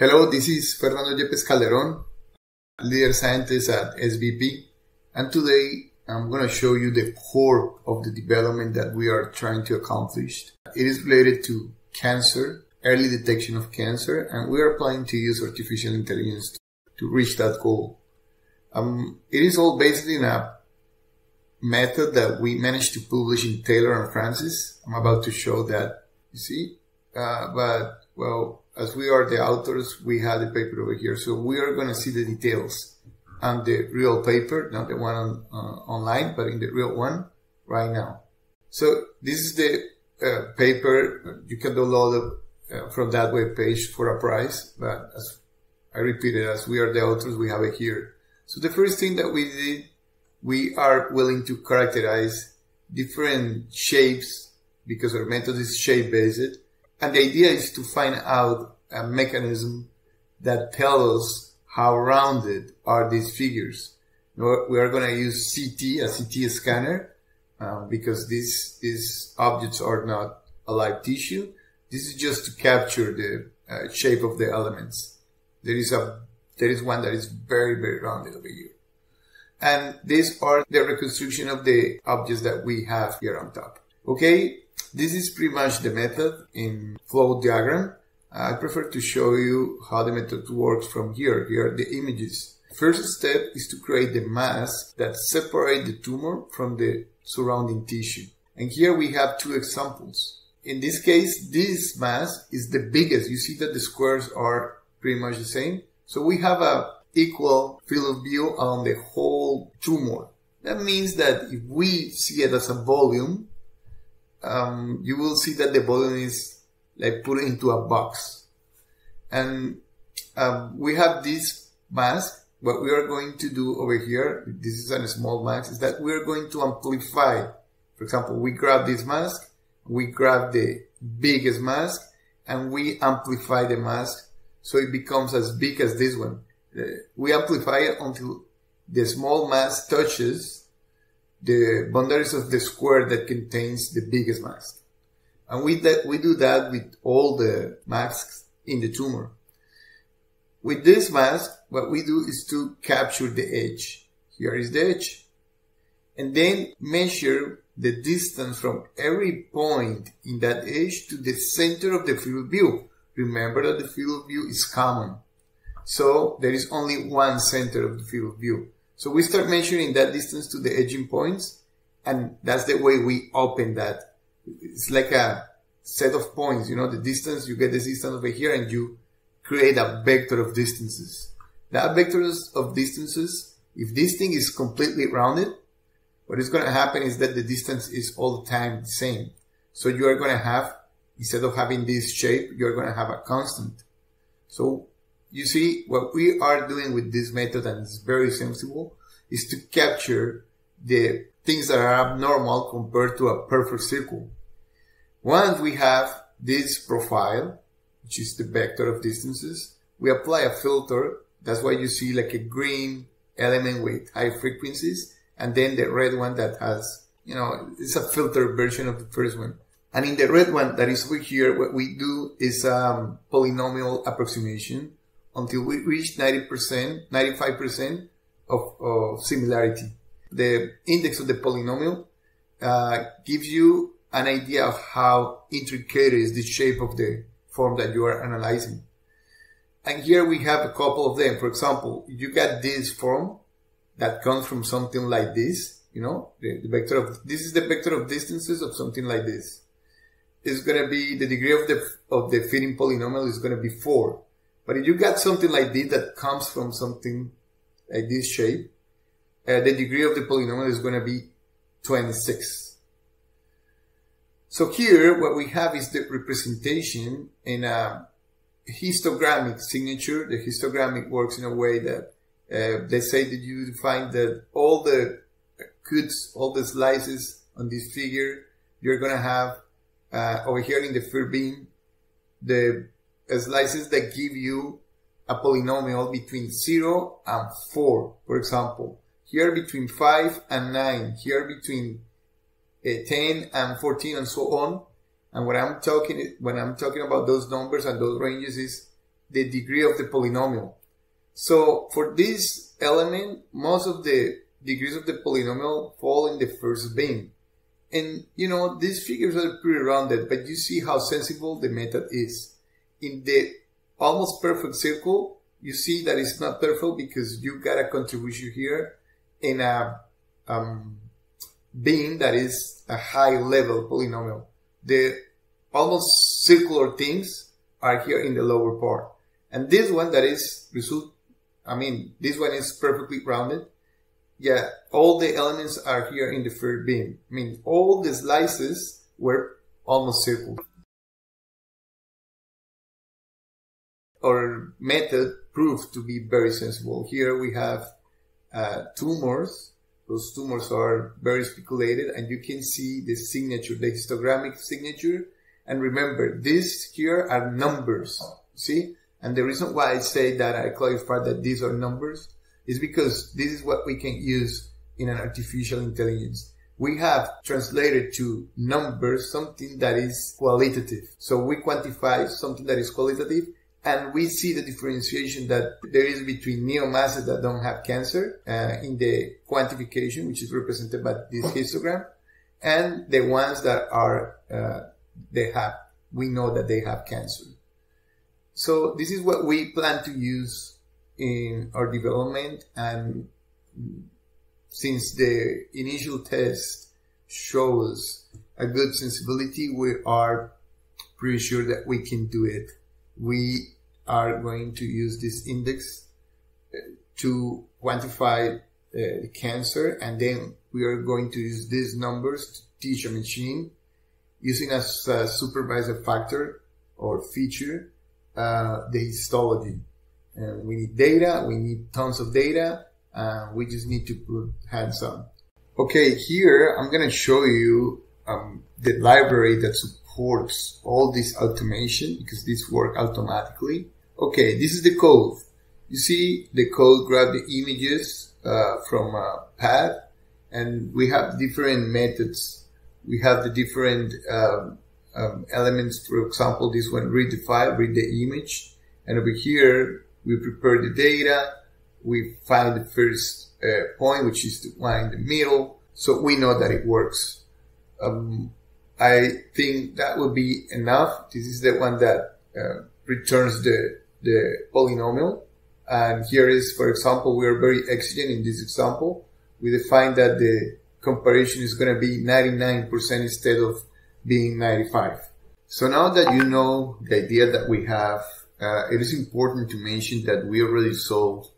Hello, this is Yepes-Calderon, leader scientist at SBP, and today I'm going to show you the core of the development that we are trying to accomplish. It is related to cancer, early detection of cancer, and we are planning to use artificial intelligence to reach that goal. It is all based in a method that we managed to publish in Taylor and Francis. I'm about to show that, you see, as we are the authors, we have the paper over here. So we are going to see the details on the real paper, not the one online, but in the real one right now. So this is the paper. You can download it from that web page for a price. But as I repeated, as we are the authors, we have it here. So the first thing that we did, we are willing to characterize different shapes because our method is shape-based. And the idea is to find out a mechanism that tells us how rounded are these figures. We are going to use a CT scanner, because these objects are not a live tissue. This is just to capture the shape of the elements. There is one that is very, very rounded over here. And these are the reconstruction of the objects that we have here on top. Okay, this is pretty much the method in flow diagram. I prefer to show you how the method works from here. Here are the images. First step is to create the mask that separates the tumor from the surrounding tissue. And here we have two examples. In this case, this mask is the biggest. You see that the squares are pretty much the same. So we have a equal field of view on the whole tumor. That means that if we see it as a volume, you will see that the volume is like put into a box. And we have this mask. What we are going to do over here, this is a small mask, is that we are going to amplify. For example, we grab this mask, we grab the biggest mask, and we amplify the mask so it becomes as big as this one. We amplify it until the small mask touches the boundaries of the square that contains the biggest mask. And we do that with all the masks in the tumor. With this mask, what we do is to capture the edge. Here is the edge. And then measure the distance from every point in that edge to the center of the field of view. Remember that the field of view is common. So there is only one center of the field of view. So we start measuring that distance to the edging points, and that's the way we open that. It's like a set of points, you know, the distance, you get the distance over here and you create a vector of distances. That vector of distances, if this thing is completely rounded, what is going to happen is that the distance is all the time the same. So you are going to have, instead of having this shape, you're going to have a constant. So you see, what we are doing with this method, and it's very sensible, is to capture the things that are abnormal compared to a perfect circle. Once we have this profile, which is the vector of distances, we apply a filter. That's why you see like a green element with high frequencies, and then the red one that has, you know, it's a filtered version of the first one. And in the red one that is over here, what we do is polynomial approximation until we reach 90%, 95% of similarity. The index of the polynomial gives you an idea of how intricate is the shape of the form that you are analyzing. And here we have a couple of them. For example, you got this form that comes from something like this, you know, the vector of, this is the vector of distances of something like this. It's going to be, the degree of the fitting polynomial is going to be 4. But if you got something like this that comes from something like this shape, the degree of the polynomial is going to be 26. So here, what we have is the representation in a histogrammic signature. The histogrammic works in a way that they say that you find that all the cuts, all the slices on this figure, you're going to have over here in the first beam, the slices that give you a polynomial between 0 and 4, for example. Here between 5 and 9, here between 10 and 14 and so on. And when I'm talking about those numbers and those ranges is the degree of the polynomial. So for this element, most of the degrees of the polynomial fall in the first bin. And you know, these figures are pretty rounded, but you see how sensible the method is. In the almost perfect circle, you see that it's not perfect because you got a contribution here in a bin that is a high level polynomial. The almost circular things are here in the lower part. And this one that is this one is perfectly rounded. Yeah, all the elements are here in the third bin. I mean, all the slices were almost circle. Our method proved to be very sensible. Here we have tumors. Those tumors are very speculated, and you can see the signature, the histogrammic signature. And remember, these here are numbers, see? And the reason why I say that, I clarify that these are numbers, is because this is what we can use in an artificial intelligence. We have translated to numbers something that is qualitative. So we quantify something that is qualitative, and we see the differentiation that there is between neomasses that don't have cancer in the quantification, which is represented by this histogram, and the ones that are we know that they have cancer. So this is what we plan to use in our development, and since the initial test shows a good sensibility, we are pretty sure that we can do it. We are going to use this index to quantify the cancer, and then we are going to use these numbers to teach a machine using as a supervisor factor or feature the histology. We need data, we need tons of data, we just need to put hands on. Okay, here I'm going to show you the library that supports all this automation, because this works automatically. Okay, this is the code. You see the code grab the images from a pad, and we have different methods. We have the different elements. For example, this one, read the file, read the image. And over here, we prepare the data. We find the first point, which is the one in the middle. So we know that it works. I think that will be enough. This is the one that returns the polynomial. And here is, for example, we are very exigent in this example. We define that the comparison is going to be 99% instead of being 95. So now that you know the idea that we have, it is important to mention that we already solved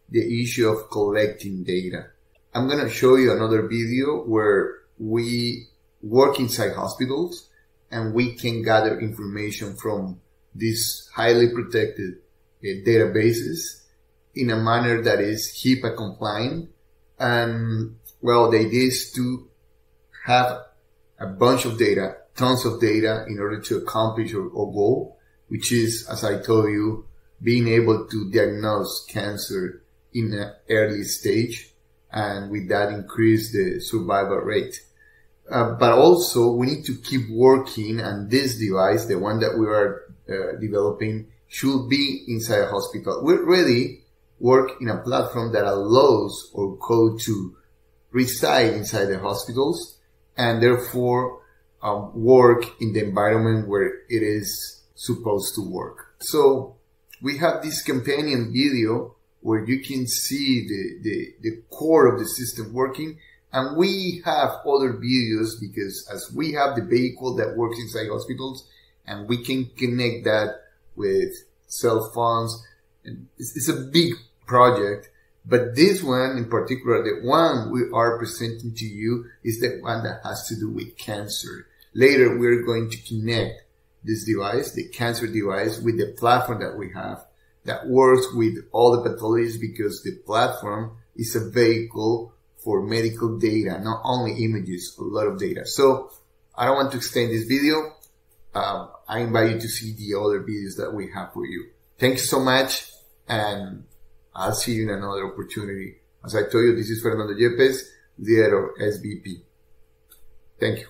the issue of collecting data. I'm going to show you another video where we work inside hospitals and we can gather information from these highly protected databases in a manner that is HIPAA compliant. And well, the idea is to have a bunch of data, tons of data, in order to accomplish our goal, which is, as I told you, being able to diagnose cancer in an early stage, and with that increase the survival rate. But also we need to keep working, and this device, the one that we are developing, should be inside a hospital. We really work in a platform that allows our code to reside inside the hospitals, and therefore work in the environment where it is supposed to work. So we have this companion video where you can see the core of the system working, and we have other videos because as we have the vehicle that works inside hospitals, and we can connect that with cell phones, and it's a big project. But this one in particular, the one we are presenting to you, is the one that has to do with cancer. Later, we're going to connect this device, the cancer device, with the platform that we have that works with all the pathologies, because the platform is a vehicle for medical data, not only images, a lot of data. So I don't want to extend this video. I invite you to see the other videos that we have for you. Thank you so much, and I'll see you in another opportunity. As I told you, this is Fernando Yepes, the head of SBP. Thank you.